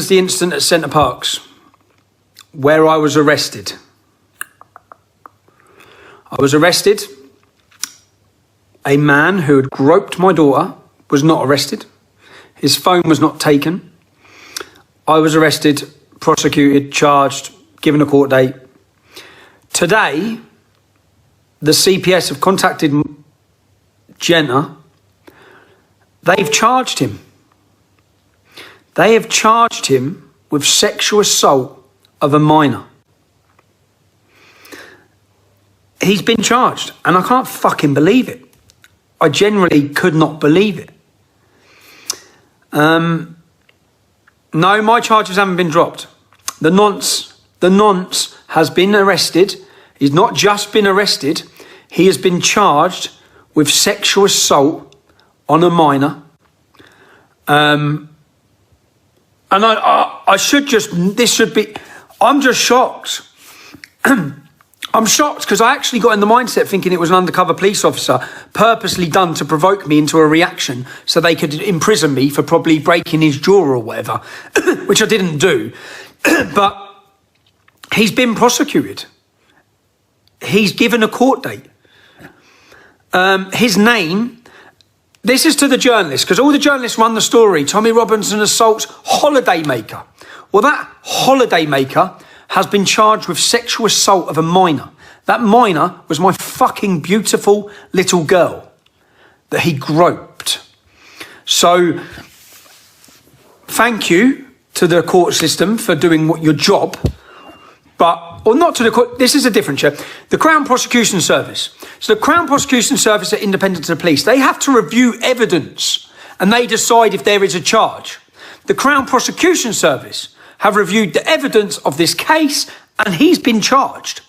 was the incident at Centre Parks, where I was arrested. I was arrested. A man who had groped my daughter was not arrested. His phone was not taken. I was arrested, prosecuted, charged, given a court date. Today, the CPS have contacted Jenna. They've charged him. They have charged him with sexual assault of a minor. He's been charged, and I can't fucking believe it. I genuinely could not believe it. No, my charges haven't been dropped. The nonce has been arrested. He's not just been arrested. He has been charged with sexual assault on a minor. And I should just, this should be, I'm just shocked. I'm shocked because I actually got in the mindset thinking it was an undercover police officer purposely done to provoke me into a reaction so they could imprison me for probably breaking his jaw or whatever, which I didn't do. But he's been prosecuted. He's given a court date. His name, this is to the journalists, because all the journalists run the story. Tommy Robinson assaults holidaymaker. Well, that holidaymaker has been charged with sexual assault of a minor. That minor was my fucking beautiful little girl that he groped. So thank you to the court system for doing your job, or not to the court, this is a different show. The Crown Prosecution Service. So the Crown Prosecution Service are independent of the police. They have to review evidence and they decide if there is a charge. The Crown Prosecution Service have reviewed the evidence of this case and he's been charged.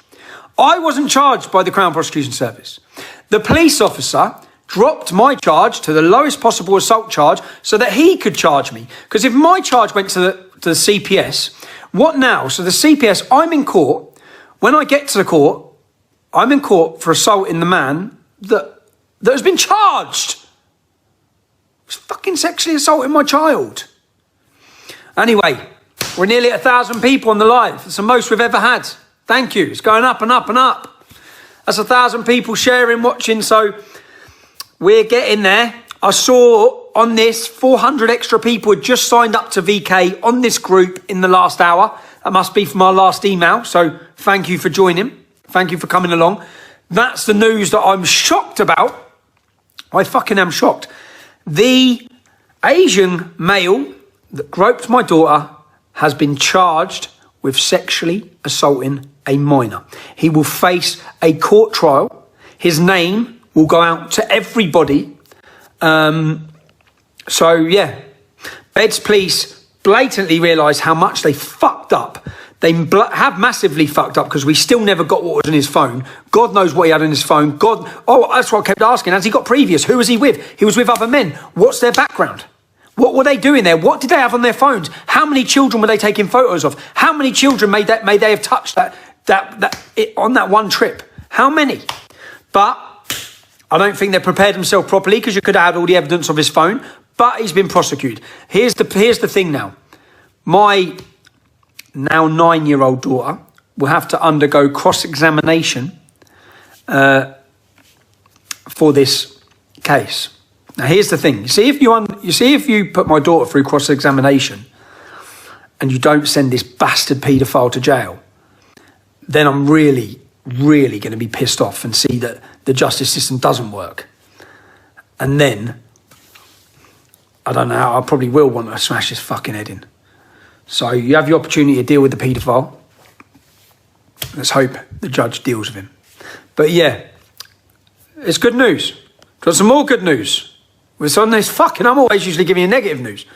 I wasn't charged by the Crown Prosecution Service. The police officer dropped my charge to the lowest possible assault charge so that he could charge me. Because if my charge went to the CPS, what now? So the CPS, I'm in court. When I get to the court, I'm in court for assaulting the man that has been charged. He's fucking sexually assaulting my child. Anyway, we're nearly 1,000 people on the live. It's the most we've ever had. Thank you. It's going up and up and up. That's 1,000 people sharing, watching. So we're getting there. I saw on this 400 extra people had just signed up to VK on this group in the last hour. That must be from our last email. So thank you for joining. Thank you for coming along. That's the news that I'm shocked about. I fucking am shocked. The Asian male that groped my daughter has been charged with sexually assaulting a minor. He will face a court trial. His name will go out to everybody. So yeah, Beds Police blatantly realised how much they fucked up. They have massively fucked up because we still never got what was in his phone. God knows what he had in his phone. That's what I kept asking. Has he got previous? Who was he with? He was with other men. What's their background? What were they doing there? What did they have on their phones? How many children were they taking photos of? How many children may they have touched on that one trip? How many? But I don't think they prepared themselves properly because you could have had all the evidence of his phone. But he's been prosecuted. Here's the thing now. My now 9-year-old daughter will have to undergo cross-examination for this case. Now, here's the thing. You see, if you put my daughter through cross-examination and you don't send this bastard paedophile to jail, then I'm really, really going to be pissed off and see that the justice system doesn't work. And then, I don't know, I probably will want to smash his fucking head in. So you have the opportunity to deal with the paedophile. Let's hope the judge deals with him. But yeah, it's good news. Got some more good news. With on this I'm always usually giving you negative news.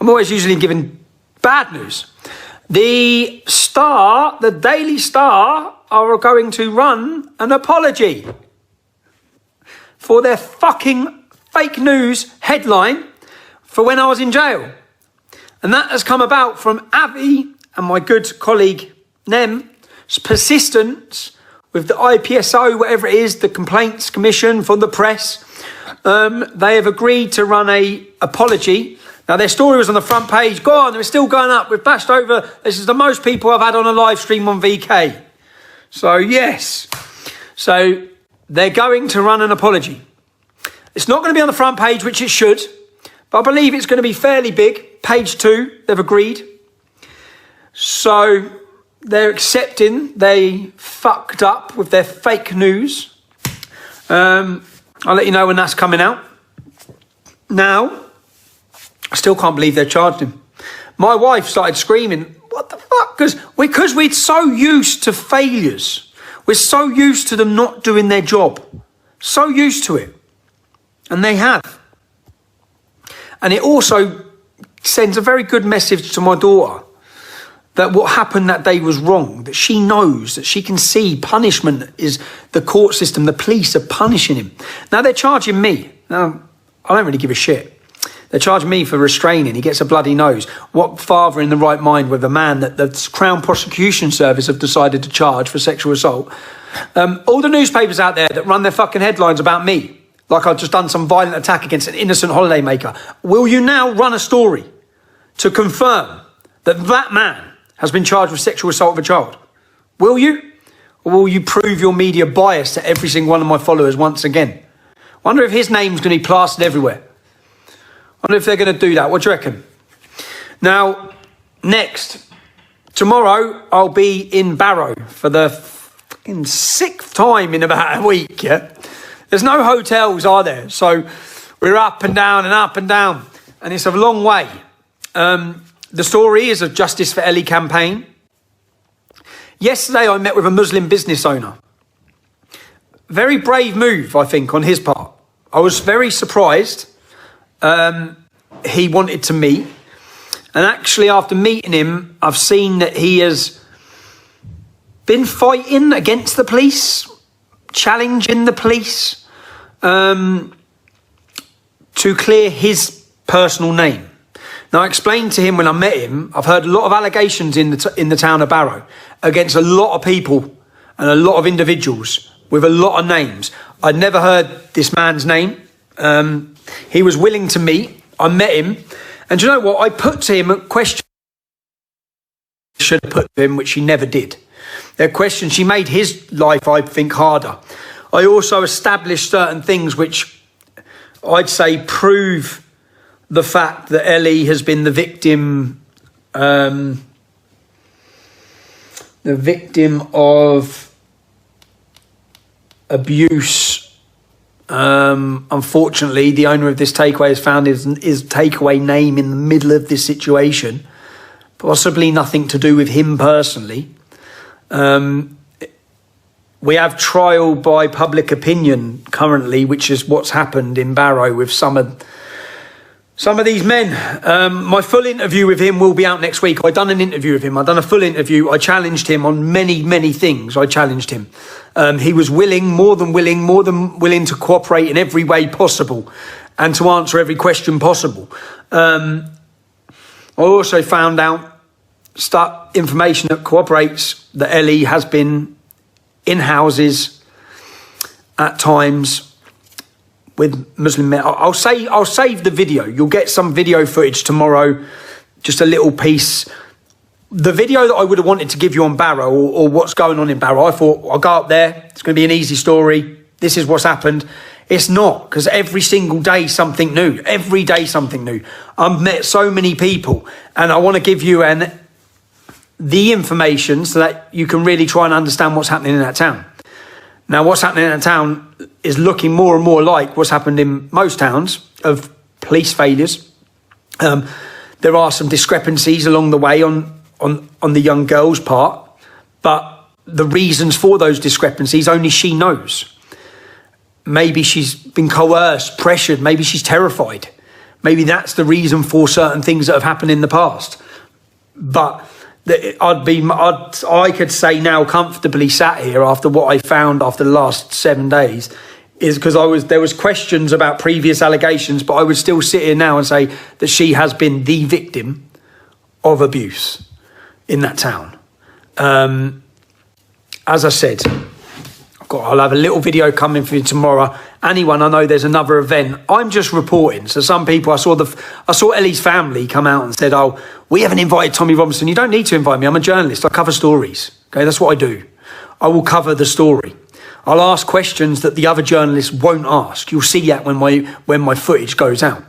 I'm always usually giving bad news. The Daily Star are going to run an apology for their fucking fake news headline for when I was in jail. And that has come about from Avi and my good colleague Nem's persistence with the IPSO, whatever it is, the Complaints Commission from the press. They have agreed to run an apology Now, their story was on the front page. Go on, they're still going up. We've bashed over. This is the most people I've had on a live stream on VK. So, yes. So, they're going to run an apology. It's not going to be on the front page, which it should. But I believe it's going to be fairly big. Page 2, they've agreed. So, they're accepting they fucked up with their fake news. I'll let you know when that's coming out. Now, I still can't believe they charged him. My wife started screaming, what the fuck? Because we're so used to failures. We're so used to them not doing their job. So used to it. And they have. And it also sends a very good message to my daughter that what happened that day was wrong, that she knows, that she can see punishment is the court system, the police are punishing him. Now they're charging me. Now, I don't really give a shit. They're charging me for restraining. He gets a bloody nose. What father in the right mind with a man that the Crown Prosecution Service have decided to charge for sexual assault? All the newspapers out there that run their fucking headlines about me, like I've just done some violent attack against an innocent holidaymaker. Will you now run a story to confirm that that man has been charged with sexual assault of a child? Will you? Or will you prove your media bias to every single one of my followers once again? Wonder if his name's going to be plastered everywhere. Wonder if they're going to do that. What do you reckon? Now, next. Tomorrow, I'll be in Barrow for the fucking 6th time in about a week, yeah? There's no hotels, are there? So we're up and down and up and down. And it's a long way. The story is a Justice for Ellie campaign. Yesterday, I met with a Muslim business owner. Very brave move, I think, on his part. I was very surprised. He wanted to meet. And actually, after meeting him, I've seen that he has been fighting against the police, challenging the police to clear his personal name. Now, I explained to him when I met him, I've heard a lot of allegations in the town of Barrow against a lot of people and a lot of individuals with a lot of names. I'd never heard this man's name. He was willing to meet. I met him. And do you know what? I put to him a question I should have put to him, which she never did. A question, she made his life, I think, harder. I also established certain things which I'd say prove the fact that Ellie has been the victim of abuse. Unfortunately, the owner of this takeaway has found his takeaway name in the middle of this situation. Possibly nothing to do with him personally. We have trial by public opinion currently, which is what's happened in Barrow with some of these men. My full interview with him will be out next week. I've done an interview with him. I've done a full interview. I challenged him on many, many things. I challenged him. He was more than willing to cooperate in every way possible and to answer every question possible. I also found out information that corroborates that Ellie has been in houses at times with Muslim men. I'll save the video. You'll get some video footage tomorrow, just a little piece. The video that I would have wanted to give you on Barrow or what's going on in Barrow, I thought I'll go up there. It's going to be an easy story. This is what's happened. It's not, because every single day something new. Every day something new. I've met so many people, and I want to give you the information so that you can really try and understand what's happening in that town. Now, what's happening in that town is looking more and more like what's happened in most towns of police failures. There are some discrepancies along the way on the young girl's part, but the reasons for those discrepancies only she knows. Maybe she's been coerced, pressured, maybe she's terrified. Maybe that's the reason for certain things that have happened in the past. But I could say now comfortably sat here after what I found after the last 7 days is because there was questions about previous allegations, but I would still sit here now and say that she has been the victim of abuse in that town. As I said, I'll have a little video coming for you tomorrow. Anyone, I know there's another event. I'm just reporting. So some people, I saw Ellie's family come out and said, oh, we haven't invited Tommy Robinson. You don't need to invite me. I'm a journalist. I cover stories. Okay, that's what I do. I will cover the story. I'll ask questions that the other journalists won't ask. You'll see that when my footage goes out.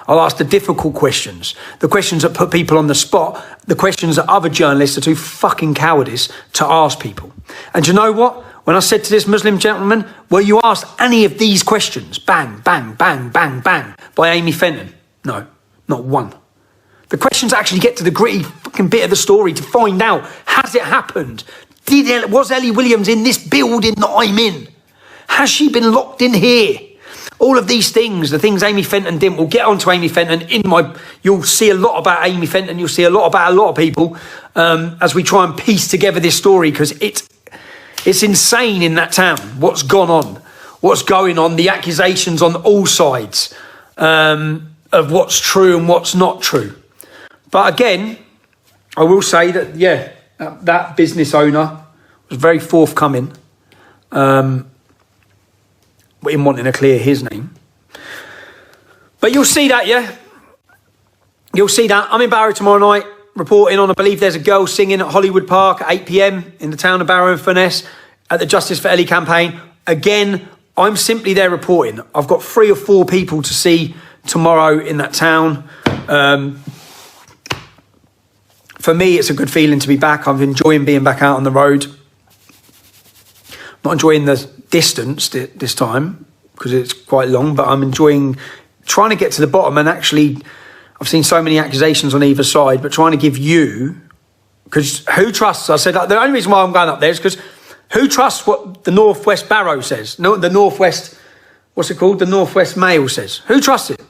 I'll ask the difficult questions, the questions that put people on the spot, the questions that other journalists are too fucking cowardice to ask people. And do you know what? When I said to this Muslim gentleman, were you asked any of these questions? Bang, bang, bang, bang, bang, by Amy Fenton. No, not one. The questions actually get to the gritty fucking bit of the story to find out, has it happened? Was Ellie Williams in this building that I'm in? Has she been locked in here? All of these things, the things Amy Fenton did, we'll get on to Amy Fenton. You'll see a lot about Amy Fenton. You'll see a lot about a lot of people as we try and piece together this story, because it's insane in that town, what's gone on, what's going on, the accusations on all sides of what's true and what's not true. But again, I will say that, yeah, that business owner was very forthcoming in wanting to clear his name. But you'll see that, yeah? You'll see that. I'm in Barrow tomorrow night, reporting on, I believe there's a girl singing at Hollywood Park at 8 p.m. in the town of Barrow and Furness at the Justice for Ellie campaign. Again, I'm simply there reporting. I've got 3 or 4 people to see tomorrow in that town. For me, it's a good feeling to be back. I'm enjoying being back out on the road. Not enjoying the distance this time because it's quite long, but I'm enjoying trying to get to the bottom. And actually, I've seen so many accusations on either side, but trying to give you, because who trusts, I said, the only reason why I'm going up there is because who trusts what the Northwest Barrow says? No, the Northwest, what's it called? The Northwest Mail says. Who trusts it?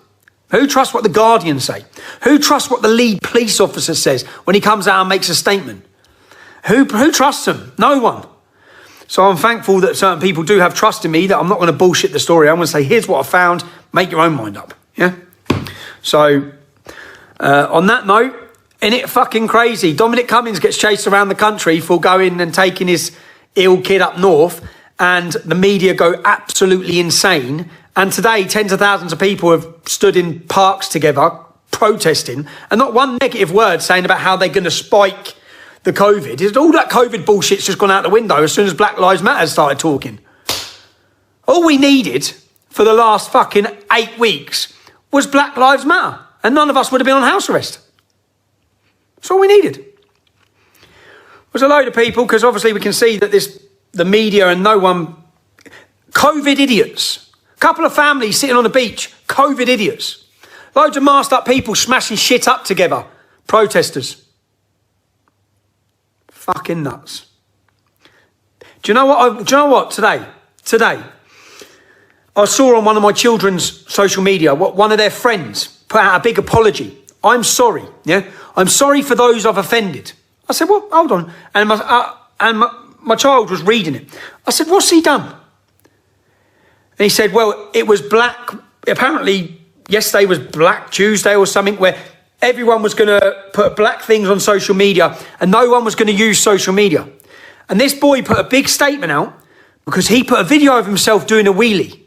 Who trusts what the Guardian say? Who trusts what the lead police officer says when he comes out and makes a statement? Who trusts them? No one. So I'm thankful that certain people do have trust in me, that I'm not going to bullshit the story. I'm going to say, here's what I found. Make your own mind up. Yeah. So on that note, isn't it fucking crazy? Dominic Cummings gets chased around the country for going and taking his ill kid up north, and the media go absolutely insane. And today, tens of thousands of people have stood in parks together, protesting, and not one negative word saying about how they're going to spike the COVID. All that COVID bullshit's just gone out the window as soon as Black Lives Matter started talking. All we needed for the last fucking 8 weeks was Black Lives Matter, and none of us would have been on house arrest. That's all we needed. It was a load of people, because obviously we can see that the media and no one... COVID idiots. A couple of families sitting on the beach. COVID idiots. Loads of masked up people smashing shit up together. Protesters. Fucking nuts. Do you know what? Today, I saw on one of my children's social media what one of their friends put out a big apology. I'm sorry. Yeah, I'm sorry for those I've offended. I said, well, hold on. And my child was reading it. I said, what's he done? And he said, well, it was black. Apparently, yesterday was Black Tuesday or something, where everyone was going to put black things on social media and no one was going to use social media. And this boy put a big statement out because he put a video of himself doing a wheelie.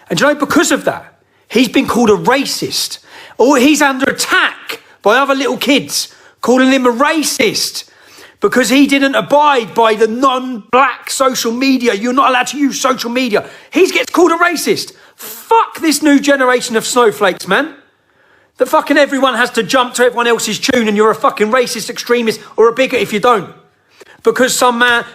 And you know, because of that, he's been called a racist. Or he's under attack by other little kids calling him a racist because he didn't abide by the non-black social media. You're not allowed to use social media. He gets called a racist. Fuck this new generation of snowflakes, man. That fucking everyone has to jump to everyone else's tune and you're a fucking racist extremist or a bigot if you don't. Because some man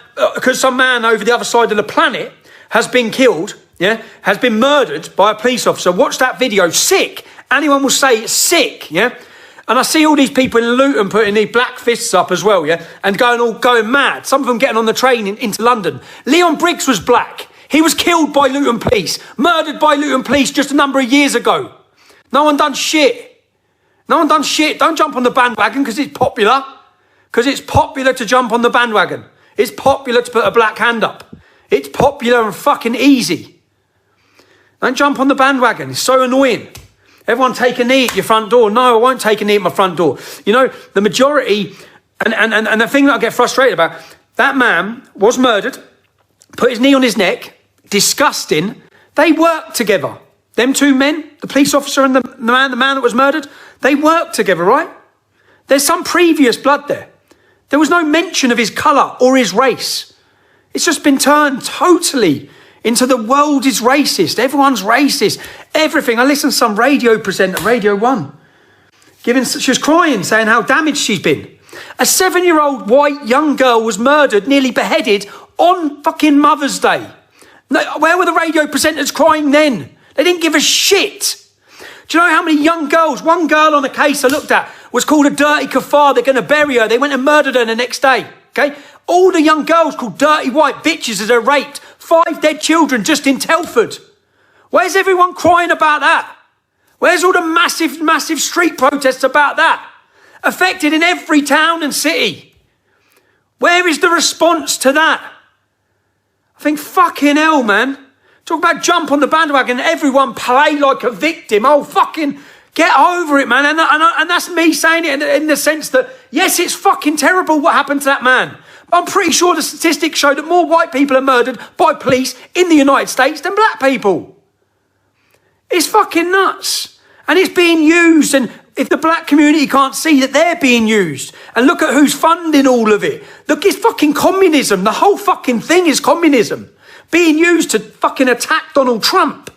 over the other side of the planet has been killed, yeah, has been murdered by a police officer. Watch that video. Sick. Anyone will say it's sick, yeah? And I see all these people in Luton putting these black fists up as well, yeah? And going mad. Some of them getting on the train into London. Leon Briggs was black. He was killed by Luton police. Murdered by Luton police just a number of years ago. No one done shit. No one done shit. Don't jump on the bandwagon because it's popular. Because it's popular to jump on the bandwagon. It's popular to put a black hand up. It's popular and fucking easy. Don't jump on the bandwagon. It's so annoying. Everyone take a knee at your front door. No, I won't take a knee at my front door. You know, the majority, and the thing that I get frustrated about, that man was murdered, put his knee on his neck, disgusting. They worked together. Them two men, the police officer and the man that was murdered, they worked together, right? There's some previous blood there. There was no mention of his colour or his race. It's just been turned totally into the world is racist. Everyone's racist. Everything. I listened to some radio presenter, Radio 1, she was crying, saying how damaged she's been. A 7-year-old white young girl was murdered, nearly beheaded on fucking Mother's Day. No, where were the radio presenters crying then? They didn't give a shit. Do you know how many young girls, one girl on a case I looked at was called a dirty kafar, they're going to bury her. They went and murdered her the next day, okay? All the young girls called dirty white bitches as they're raped. 5 dead children just in Telford. Where's everyone crying about that? Where's all the massive street protests about that? Affected in every town and city. Where is the response to that? I think fucking hell, man. Talk about jump on the bandwagon and everyone play like a victim. Oh, fucking get over it, man. And that's me saying it in the sense that, yes, it's fucking terrible what happened to that man. But I'm pretty sure the statistics show that more white people are murdered by police in the United States than black people. It's fucking nuts. And it's being used. And if the black community can't see that they're being used, and look at who's funding all of it. Look, it's fucking communism. The whole fucking thing is communism. Being used to fucking attack Donald Trump.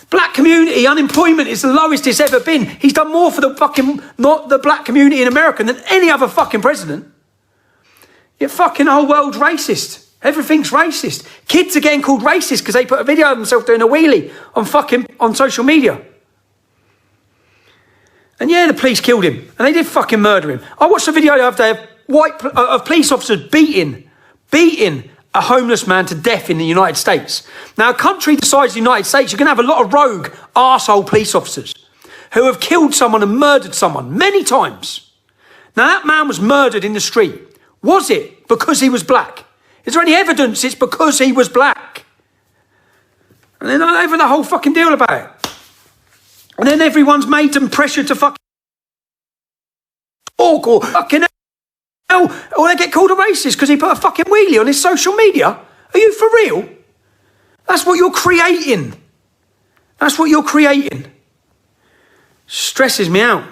Black community unemployment is the lowest it's ever been. He's done more for not the black community in America than any other fucking president. Yet fucking whole world's racist. Everything's racist. Kids are getting called racist because they put a video of themselves doing a wheelie on social media. And yeah, the police killed him. And they did fucking murder him. I watched a video the other day of police officers beating a homeless man to death in the United States. Now, a country the size of the United States, you're going to have a lot of rogue arsehole police officers who have killed someone and murdered someone many times. Now, that man was murdered in the street. Was it because he was black? Is there any evidence it's because he was black? And then over the whole fucking deal about it. And then everyone's made them pressured to fucking talk or fucking hell, or they get called a racist because he put a fucking wheelie on his social media. Are you for real? That's what you're creating. That's what you're creating. Stresses me out.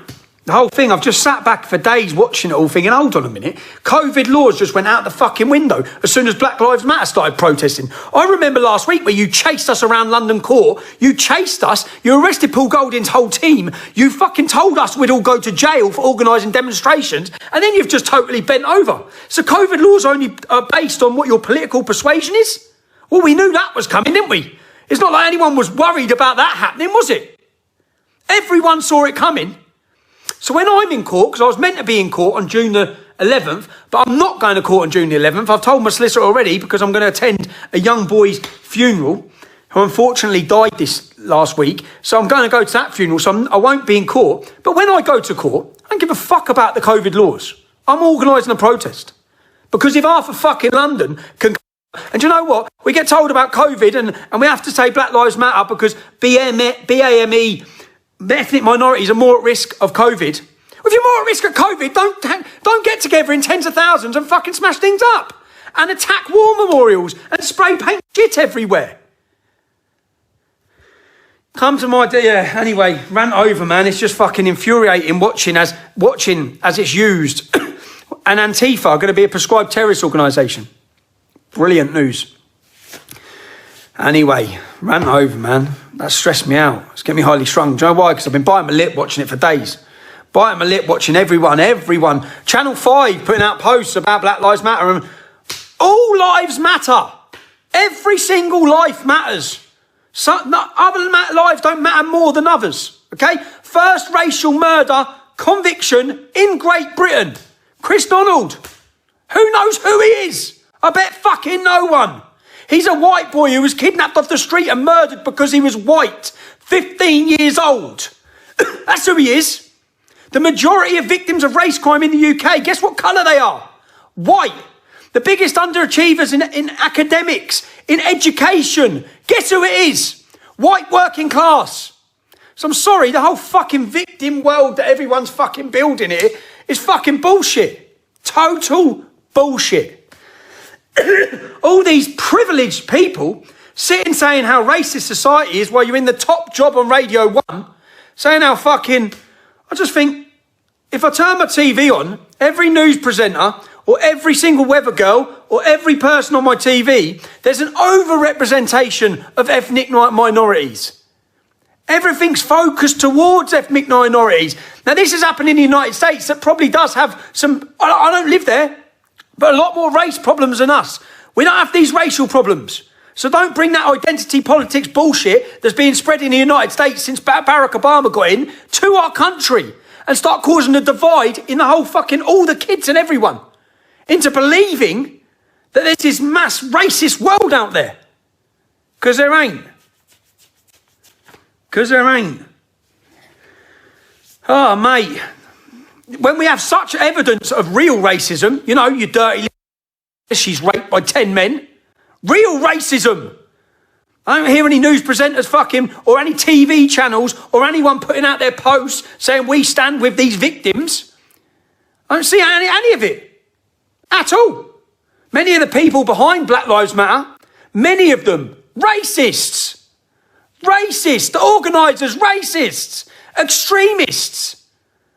The whole thing, I've just sat back for days watching it all thinking, hold on a minute, COVID laws just went out the fucking window as soon as Black Lives Matter started protesting. I remember last week where you chased us around London Court, you chased us, you arrested Paul Golding's whole team, you fucking told us we'd all go to jail for organising demonstrations, and then you've just totally bent over. So COVID laws only are based on what your political persuasion is? Well, we knew that was coming, didn't we? It's not like anyone was worried about that happening, was it? Everyone saw it coming. So when I'm in court, because I was meant to be in court on June the 11th, but I'm not going to court on June the 11th. I've told my solicitor already because I'm going to attend a young boy's funeral who unfortunately died this last week. So I'm going to go to that funeral, so I won't be in court. But when I go to court, I don't give a fuck about the COVID laws. I'm organising a protest. Because if half of fucking London can... And do you know what? We get told about COVID and we have to say Black Lives Matter because BAME... ethnic minorities are more at risk of COVID. Well, if you're more at risk of COVID, don't get together in tens of thousands and fucking smash things up and attack war memorials and spray paint shit everywhere. Come to my anyway, rant over, man. It's just fucking infuriating watching as it's used. And Antifa are going to be a prescribed terrorist organisation. Brilliant news. Anyway, rant over, man. That stressed me out. It's getting me highly strung. Do you know why? Because I've been biting my lip watching it for days. Biting my lip watching everyone. Channel 5 putting out posts about Black Lives Matter. And all lives matter. Every single life matters. Other lives don't matter more than others. Okay? First racial murder conviction in Great Britain. Chris Donald. Who knows who he is? I bet fucking no one. He's a white boy who was kidnapped off the street and murdered because he was white, 15 years old. That's who he is. The majority of victims of race crime in the UK, guess what colour they are? White. The biggest underachievers in academics, in education. Guess who it is? White working class. So I'm sorry, the whole fucking victim world that everyone's fucking building here is fucking bullshit. Total bullshit. All these privileged people sitting saying how racist society is while you're in the top job on Radio 1, saying how fucking... I just think, if I turn my TV on, every news presenter or every single weather girl or every person on my TV, there's an over-representation of ethnic minorities. Everything's focused towards ethnic minorities. Now, this has happened in the United States that probably does have some... I don't live there, but a lot more race problems than us. We don't have these racial problems. So don't bring that identity politics bullshit that's being spread in the United States since Barack Obama got in to our country and start causing a divide in the whole fucking... all the kids and everyone into believing that there's this mass racist world out there. Because there ain't. Because there ain't. Oh, mate. When we have such evidence of real racism, you know, you dirty... she's raped by 10 men. Real racism. I don't hear any news presenters fucking, or any TV channels, or anyone putting out their posts saying we stand with these victims. I don't see any of it. At all. Many of the people behind Black Lives Matter, many of them, racists. Racists, the organisers, racists, extremists.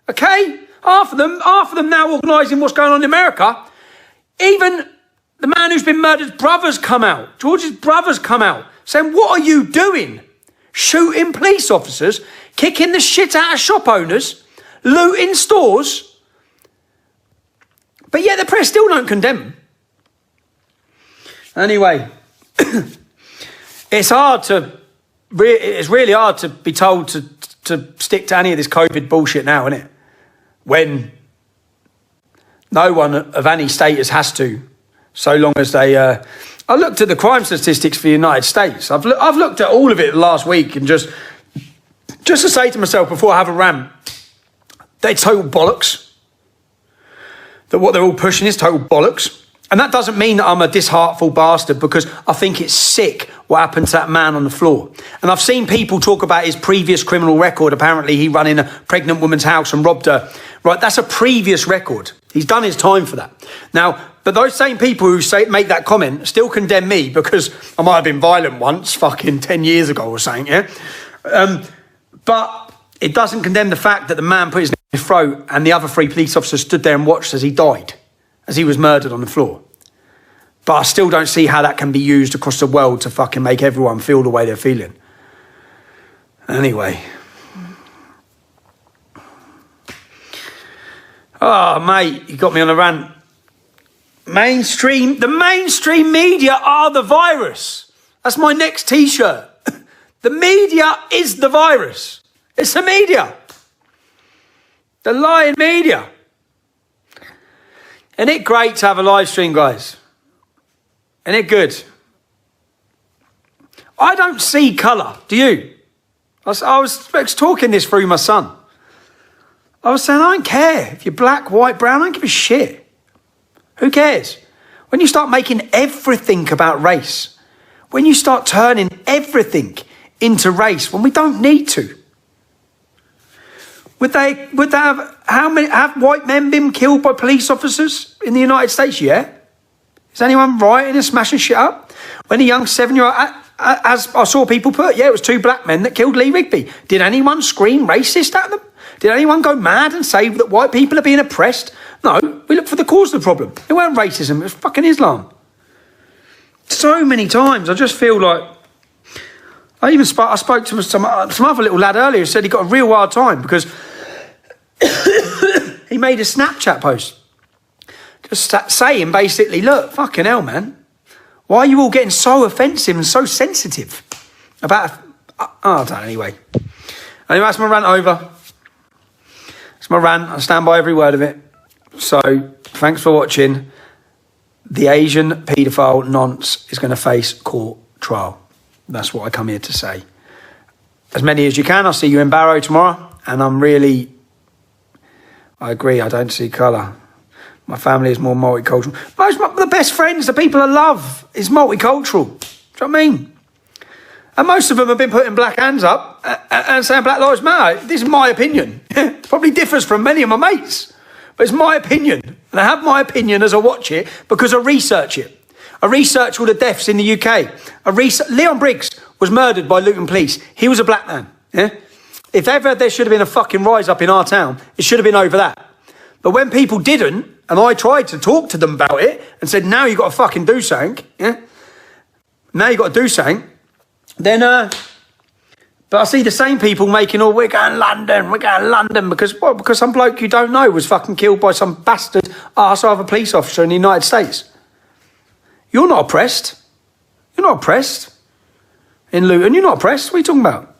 Okay? Half of them now organising what's going on in America. Even the man who's been murdered's brothers come out. George's brothers come out saying, what are you doing? Shooting police officers, kicking the shit out of shop owners, looting stores. But yet the press still don't condemn them. Anyway, it's really hard to be told to stick to any of this COVID bullshit now, isn't it? When no one of any status has to, so long as they... I looked at the crime statistics for the United States. I've looked at all of it last week and just to say to myself before I have a rant, they're total bollocks. That what they're all pushing is total bollocks. And that doesn't mean that I'm a disheartful bastard, because I think it's sick what happened to that man on the floor. And I've seen people talk about his previous criminal record. Apparently he ran in a pregnant woman's house and robbed her. Right, that's a previous record. He's done his time for that. Now, but those same people who make that comment still condemn me because I might have been violent once, fucking 10 years ago or something, yeah? But it doesn't condemn the fact that the man put his neck in his throat and the other 3 police officers stood there and watched as he died, as he was murdered on the floor. But I still don't see how that can be used across the world to fucking make everyone feel the way they're feeling. Anyway. Oh, mate, you got me on a rant. The mainstream media are the virus. That's my next T-shirt. The media is the virus. It's the media. The lying media. Isn't it great to have a live stream, guys? Isn't it good? I don't see colour, do you? I was talking this through my son. I was saying, I don't care if you're black, white, brown, I don't give a shit. Who cares? When you start making everything about race, when you start turning everything into race, when we don't need to. Would they have white men been killed by police officers in the United States? Yeah. Is anyone rioting and smashing shit up? When a young 7-year-old, as I saw people put, yeah, it was 2 black men that killed Lee Rigby. Did anyone scream racist at them? Did anyone go mad and say that white people are being oppressed? No, we look for the cause of the problem. It weren't racism, it was fucking Islam. So many times, I just feel like... I spoke to some other little lad earlier who said he got a real hard time because he made a Snapchat post just saying basically, look, fucking hell, man. Why are you all getting so offensive and so sensitive about... I don't know, anyway. Anyway, that's my rant over. It's my rant. I stand by every word of it. So, thanks for watching. The Asian paedophile nonce is going to face court trial. That's what I come here to say. As many as you can. I'll see you in Barrow tomorrow. And I agree, I don't see colour. My family is more multicultural. The best friends, the people I love, is multicultural. Do you know what I mean? And most of them have been putting black hands up and saying Black Lives Matter. This is my opinion. It probably differs from many of my mates. But it's my opinion. And I have my opinion as I watch it because I research it. I I researched all the deaths in the UK. Leon Briggs was murdered by Luton police. He was a black man. Yeah? If ever there should have been a fucking rise up in our town, it should have been over that. But when people didn't, and I tried to talk to them about it and said, now you've got to fucking do something, yeah? Now you've got to do something, then, but I see the same people making, oh, we're going to London, because what? Because some bloke you don't know was fucking killed by some bastard arsehole of a police officer in the United States. You're not oppressed. You're not oppressed. In Luton, you're not oppressed. What are you talking about?